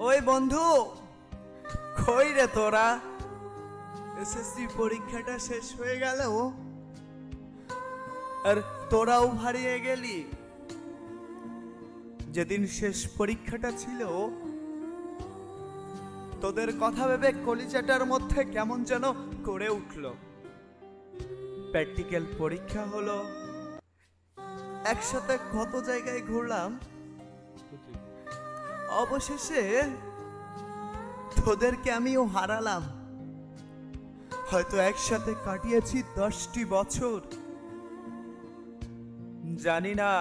ওই বন্ধু, কই রে তোরা? এসএসসি পরীক্ষাটা শেষ হয়ে গেল আর তোরাও হারিয়ে গেলি। যেদিন শেষ পরীক্ষাটা ছিল তোদের কথা ভেবে কলিজাটার মধ্যে কেমন যেন করে উঠল। প্র্যাকটিক্যাল পরীক্ষা হলো, একসাথে কত জায়গায় ঘুরলাম, অবশেষে তোদেরকে আমিও হারালাম। হয়তো একসাথে কাটিয়েছি 10টি বছর। জানি না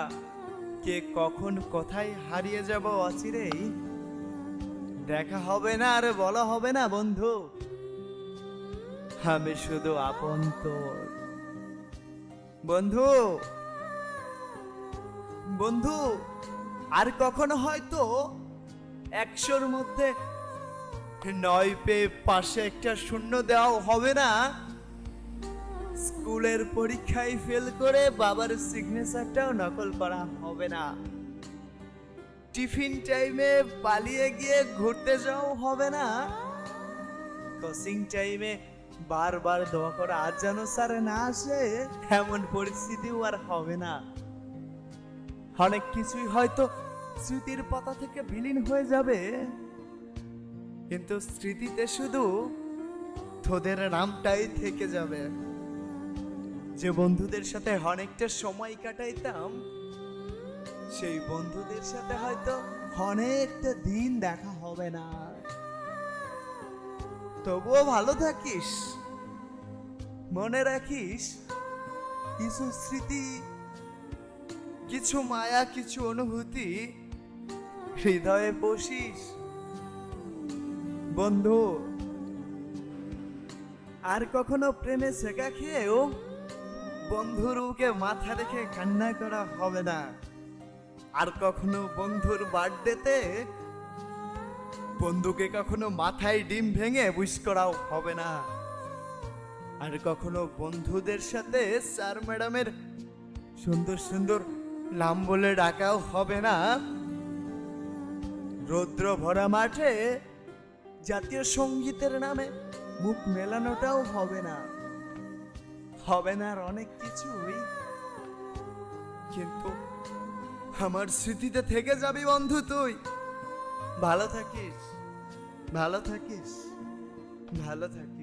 কে কখন কোথায় হারিয়ে যাব অচিরেই। দেখা হবে না আর বলা হবে না বন্ধু, আমি শুধু আপন তোর। বন্ধু বন্ধু, আর কখনো হয়তো 100-র মধ্যে 9 পেয়ে পাশে একটা শূন্য দেওয়া হবে না। স্কুলের পরীক্ষায় ফেল করে বাবার সিগনেচারটাও নকল করা হবে না। টিফিন টাইমে পালিয়ে গিয়ে ঘুরতে যাও হবে না। কোচিং টাইমে বারবার দোয়া করা আজ যেন স্যার না আসে, এমন পরিস্থিতিও আর হবে না। অনেক কিছুই হয়তো স্মৃতির পাতা থেকে বিলীন হয়ে যাবে, কিন্তু স্মৃতিতে শুধু তোদের নামটাই থেকে যাবে। যে বন্ধুদের সাথে অনেকটা সময় কাটাইতাম, সেই বন্ধুদের সাথে হয়তো অনেকটা দিন দেখা হবে না। তবুও ভালো থাকিস, মনে রাখিস কিছু স্মৃতি, কিছু মায়া, কিছু অনুভূতি হৃদয়ে বসিস। বন্ধু, আর কখনো প্রেমে শেখা খেয়েও বন্ধুর বুকে মাথা রেখে কান্না করা হবে না। আর কখনো বন্ধুর বার্থডেতে বন্ধুকে কখনো মাথায় ডিম ভেঙে উইশ করাও হবে না। আর কখনো বন্ধুদের সাথে স্যার ম্যাডামের সুন্দর সুন্দর নাম বলে ডাকাও হবে না। রৌদ্র ভরা মাঠে জাতীয় সঙ্গীতের নামে মুখ মেলানোটাও হবে না। হবে না আর অনেক কিছুই, কিন্তু আমার স্মৃতিতে থেকে যাবি বন্ধু তুই। ভালো থাকিস, ভালো থাকিস, ভালো থাকিস।